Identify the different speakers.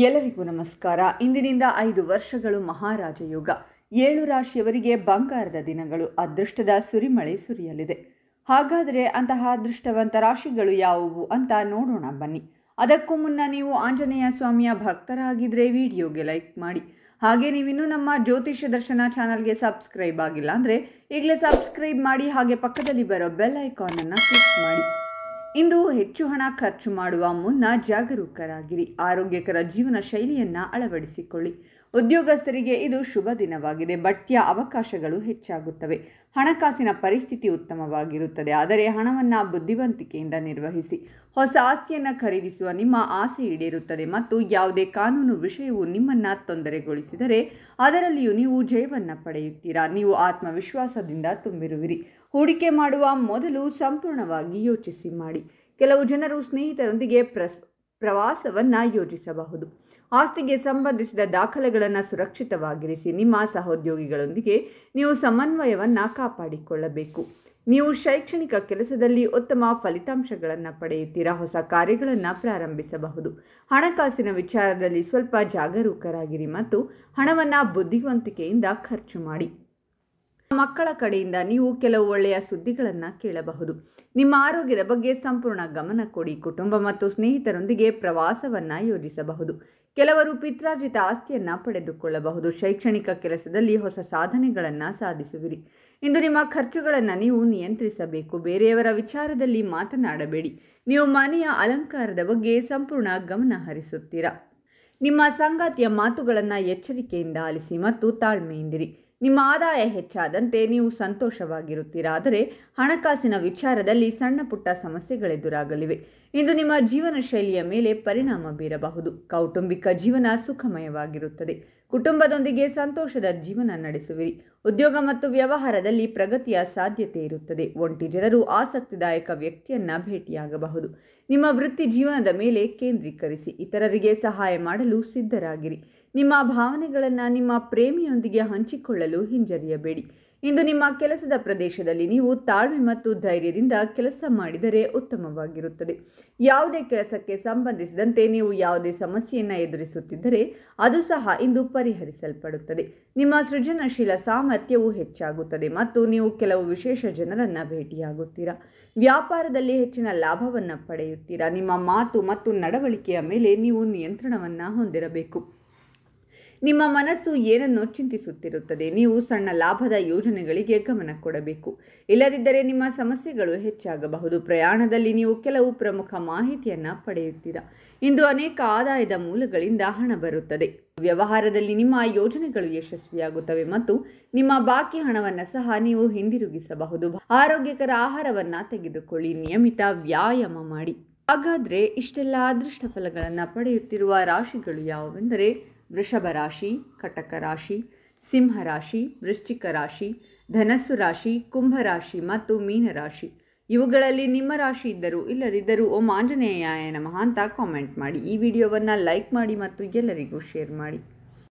Speaker 1: ಎಲ್ಲರಿಗೂ ನಮಸ್ಕಾರ. ಇಂದಿನಿಂದ 5 ವರ್ಷಗಳು ಮಹಾರಾಜ ಯೋಗ. 7 ರಾಶಿಯವರಿಗೆ ಬಂಗಾರದ ದಿನಗಳು. ಅದೃಷ್ಟದ ಸುರಿಮಳೆ ಸುರಿಯಲಿದೆ. ಹಾಗಾದರೆ ಅಂತಹ ಅದೃಷ್ಟವಂತ ರಾಶಿಗಳು ಯಾವುವು ಅಂತ ನೋಡೋಣ ಬನ್ನಿ. ಅದಕ್ಕೂ ಮುನ್ನ ನೀವು ಆಂಜನೇಯ ಸ್ವಾಮಿಯ ಭಕ್ತರಾಗಿದ್ದರೆ ವಿಡಿಯೋಗೆ ಲೈಕ್ ಮಾಡಿ. ಹಾಗೆ ನೀವಿನ್ನೂ ನಮ್ಮ ಜ್ಯೋತಿಷ್ಯ ದರ್ಶನ ಚಾನಲ್ಗೆ ಸಬ್ಸ್ಕ್ರೈಬ್ ಆಗಿಲ್ಲ ಅಂದರೆ ಈಗಲೇ ಸಬ್ಸ್ಕ್ರೈಬ್ ಮಾಡಿ. ಹಾಗೆ ಪಕ್ಕದಲ್ಲಿ ಬರೋ ಬೆಲ್ ಐಕಾನನ್ನು ಕ್ಲಿಕ್ ಮಾಡಿ. ಇಂದು ಹೆಚ್ಚು ಹಣ ಖರ್ಚು ಮಾಡುವ ಮುನ್ನ ಜಾಗರೂಕರಾಗಿರಿ. ಆರೋಗ್ಯಕರ ಜೀವನ ಶೈಲಿಯನ್ನು ಅಳವಡಿಸಿಕೊಳ್ಳಿ. ಉದ್ಯೋಗಸ್ಥರಿಗೆ ಇದು ಶುಭ ದಿನವಾಗಿದೆ. ಬಡ್ತಿಯ ಅವಕಾಶಗಳು ಹೆಚ್ಚಾಗುತ್ತವೆ. ಹಣಕಾಸಿನ ಪರಿಸ್ಥಿತಿ ಉತ್ತಮವಾಗಿರುತ್ತದೆ. ಆದರೆ ಹಣವನ್ನು ಬುದ್ಧಿವಂತಿಕೆಯಿಂದ ನಿರ್ವಹಿಸಿ. ಹೊಸ ಆಸ್ತಿಯನ್ನು ಖರೀದಿಸುವ ನಿಮ್ಮ ಆಸೆ ಈಡೇರುತ್ತದೆ ಮತ್ತು ಯಾವುದೇ ಕಾನೂನು ವಿಷಯವು ನಿಮ್ಮನ್ನು ತೊಂದರೆಗೊಳಿಸಿದರೆ ಅದರಲ್ಲಿಯೂ ನೀವು ಜಯವನ್ನು ಪಡೆಯುತ್ತೀರಾ. ನೀವು ಆತ್ಮವಿಶ್ವಾಸದಿಂದ ತುಂಬಿರುವಿರಿ. ಹೂಡಿಕೆ ಮಾಡುವ ಮೊದಲು ಸಂಪೂರ್ಣವಾಗಿ ಯೋಚಿಸಿ ಮಾಡಿ. ಕೆಲವು ಜನರು ಸ್ನೇಹಿತರೊಂದಿಗೆ ಪ್ರವಾಸವನ್ನು ಯೋಜಿಸಬಹುದು. ಆಸ್ತಿಗೆ ಸಂಬಂಧಿಸಿದ ದಾಖಲೆಗಳನ್ನು ಸುರಕ್ಷಿತವಾಗಿರಿಸಿ. ನಿಮ್ಮ ಸಹೋದ್ಯೋಗಿಗಳೊಂದಿಗೆ ನೀವು ಸಮನ್ವಯವನ್ನು ಕಾಪಾಡಿಕೊಳ್ಳಬೇಕು. ನೀವು ಶೈಕ್ಷಣಿಕ ಕೆಲಸದಲ್ಲಿ ಉತ್ತಮ ಫಲಿತಾಂಶಗಳನ್ನು ಪಡೆಯುತ್ತೀರಾ. ಹೊಸ ಕಾರ್ಯಗಳನ್ನು ಪ್ರಾರಂಭಿಸಬಹುದು. ಹಣಕಾಸಿನ ವಿಚಾರದಲ್ಲಿ ಸ್ವಲ್ಪ ಜಾಗರೂಕರಾಗಿರಿ ಮತ್ತು ಹಣವನ್ನು ಬುದ್ಧಿವಂತಿಕೆಯಿಂದ ಖರ್ಚು ಮಾಡಿ. ಮಕ್ಕಳ ಕಡೆಯಿಂದ ನೀವು ಕೆಲವು ಒಳ್ಳೆಯ ಸುದ್ದಿಗಳನ್ನು ಕೇಳಬಹುದು. ನಿಮ್ಮ ಆರೋಗ್ಯದ ಬಗ್ಗೆ ಸಂಪೂರ್ಣ ಗಮನ ಕೊಡಿ. ಕುಟುಂಬ ಮತ್ತು ಸ್ನೇಹಿತರೊಂದಿಗೆ ಪ್ರವಾಸವನ್ನು ಯೋಜಿಸಬಹುದು. ಕೆಲವರು ಪಿತ್ರಾರ್ಜಿತ ಆಸ್ತಿಯನ್ನು ಪಡೆದುಕೊಳ್ಳಬಹುದು. ಶೈಕ್ಷಣಿಕ ಕೆಲಸದಲ್ಲಿ ಹೊಸ ಸಾಧನೆಗಳನ್ನು ಸಾಧಿಸುವಿರಿ. ಇಂದು ನಿಮ್ಮ ಖರ್ಚುಗಳನ್ನು ನೀವು ನಿಯಂತ್ರಿಸಬೇಕು. ಬೇರೆಯವರ ವಿಚಾರದಲ್ಲಿ ಮಾತನಾಡಬೇಡಿ. ನೀವು ಮನೆಯ ಅಲಂಕಾರದ ಬಗ್ಗೆ ಸಂಪೂರ್ಣ ಗಮನ ಹರಿಸುತ್ತೀರಾ. ನಿಮ್ಮ ಸಂಗಾತಿಯ ಮಾತುಗಳನ್ನು ಎಚ್ಚರಿಕೆಯಿಂದ ಆಲಿಸಿ ಮತ್ತು ತಾಳ್ಮೆಯಿಂದಿರಿ. ನಿಮ್ಮ ಆದಾಯ ಹೆಚ್ಚಾದಂತೆ ನೀವು ಸಂತೋಷವಾಗಿರುತ್ತೀರಾ. ಆದರೆ ಹಣಕಾಸಿನ ವಿಚಾರದಲ್ಲಿ ಸಣ್ಣ ಪುಟ್ಟ ಸಮಸ್ಯೆಗಳೆದುರಾಗಲಿವೆ. ಇಂದು ನಿಮ್ಮ ಜೀವನ ಶೈಲಿಯ ಮೇಲೆ ಪರಿಣಾಮ ಬೀರಬಹುದು. ಕೌಟುಂಬಿಕ ಜೀವನ ಸುಖಮಯವಾಗಿರುತ್ತದೆ. ಕುಟುಂಬದೊಂದಿಗೆ ಸಂತೋಷದ ಜೀವನ ನಡೆಸುವಿರಿ. ಉದ್ಯೋಗ ಮತ್ತು ವ್ಯವಹಾರದಲ್ಲಿ ಪ್ರಗತಿಯ ಸಾಧ್ಯತೆ ಇರುತ್ತದೆ. ಒಂಟಿ ಜನರು ಆಸಕ್ತಿದಾಯಕ ವ್ಯಕ್ತಿಯನ್ನು ಭೇಟಿಯಾಗಬಹುದು. ನಿಮ್ಮ ವೃತ್ತಿ ಜೀವನದ ಮೇಲೆ ಕೇಂದ್ರೀಕರಿಸಿ. ಇತರರಿಗೆ ಸಹಾಯ ಮಾಡಲು ಸಿದ್ಧರಾಗಿರಿ. ನಿಮ್ಮ ಭಾವನೆಗಳನ್ನು ನಿಮ್ಮ ಪ್ರೇಮಿಯೊಂದಿಗೆ ಹಂಚಿಕೊಳ್ಳಲು ಹಿಂಜರಿಯಬೇಡಿ. ಇಂದು ನಿಮ್ಮ ಕೆಲಸದ ಪ್ರದೇಶದಲ್ಲಿ ನೀವು ತಾಳ್ಮೆ ಮತ್ತು ಧೈರ್ಯದಿಂದ ಕೆಲಸ ಮಾಡಿದರೆ ಉತ್ತಮವಾಗಿರುತ್ತದೆ. ಯಾವುದೇ ಕೆಲಸಕ್ಕೆ ಸಂಬಂಧಿಸಿದಂತೆ ನೀವು ಯಾವುದೇ ಸಮಸ್ಯೆಯನ್ನು ಎದುರಿಸುತ್ತಿದ್ದರೆ ಅದು ಸಹ ಇಂದು ಪರಿಹರಿಸಲ್ಪಡುತ್ತದೆ. ನಿಮ್ಮ ಸೃಜನಶೀಲ ಸಾಮರ್ಥ್ಯವು ಹೆಚ್ಚಾಗುತ್ತದೆ ಮತ್ತು ನೀವು ಕೆಲವು ವಿಶೇಷ ಜನರನ್ನು ಭೇಟಿಯಾಗುತ್ತೀರಾ. ವ್ಯಾಪಾರದಲ್ಲಿ ಹೆಚ್ಚಿನ ಲಾಭವನ್ನು ಪಡೆಯುತ್ತೀರಾ. ನಿಮ್ಮ ಮಾತು ಮತ್ತು ನಡವಳಿಕೆಯ ಮೇಲೆ ನೀವು ನಿಯಂತ್ರಣವನ್ನು ಹೊಂದಿರಬೇಕು. ನಿಮ್ಮ ಮನಸ್ಸು ಏನನ್ನು ಚಿಂತಿಸುತ್ತಿರುತ್ತದೆ. ನೀವು ಸಣ್ಣ ಲಾಭದ ಯೋಜನೆಗಳಿಗೆ ಗಮನ ಕೊಡಬೇಕು. ಇಲ್ಲದಿದ್ದರೆ ನಿಮ್ಮ ಸಮಸ್ಯೆಗಳು ಹೆಚ್ಚಾಗಬಹುದು. ಪ್ರಯಾಣದಲ್ಲಿ ನೀವು ಕೆಲವು ಪ್ರಮುಖ ಮಾಹಿತಿಯನ್ನು ಪಡೆಯುತ್ತೀರಾ. ಇಂದು ಅನೇಕ ಆದಾಯದ ಮೂಲಗಳಿಂದ ಹಣ ಬರುತ್ತದೆ. ವ್ಯವಹಾರದಲ್ಲಿ ನಿಮ್ಮ ಯೋಜನೆಗಳು ಯಶಸ್ವಿಯಾಗುತ್ತವೆ ಮತ್ತು ನಿಮ್ಮ ಬಾಕಿ ಹಣವನ್ನು ಸಹ ನೀವು ಹಿಂದಿರುಗಿಸಬಹುದು. ಆರೋಗ್ಯಕರ ಆಹಾರವನ್ನು ತೆಗೆದುಕೊಳ್ಳಿ. ನಿಯಮಿತ ವ್ಯಾಯಾಮ ಮಾಡಿ. ಹಾಗಾದರೆ ಇಷ್ಟೆಲ್ಲ ಅದೃಷ್ಟ ಫಲಗಳನ್ನು ಪಡೆಯುತ್ತಿರುವ ರಾಶಿಗಳು ಯಾವುವೆಂದರೆ ವೃಷಭ ರಾಶಿ, ಕಟಕ ರಾಶಿ, ಸಿಂಹ ರಾಶಿ, ವೃಶ್ಚಿಕ ರಾಶಿ, ಧನಸ್ಸು ರಾಶಿ, ಕುಂಭ ರಾಶಿ ಮತ್ತು ಮೀನ ರಾಶಿ. ಇವುಗಳಲ್ಲಿ ನಿಮ್ಮ ರಾಶಿ ಇದ್ದರೂ ಇಲ್ಲದಿದ್ದರೂ ಓಂ ಆಂಜನೇಯಾಯ ನಮಃ ಅಂತ ಕಾಮೆಂಟ್ ಮಾಡಿ. ಈ ವಿಡಿಯೋವನ್ನು ಲೈಕ್ ಮಾಡಿ ಮತ್ತು ಎಲ್ಲರಿಗೂ ಶೇರ್ ಮಾಡಿ.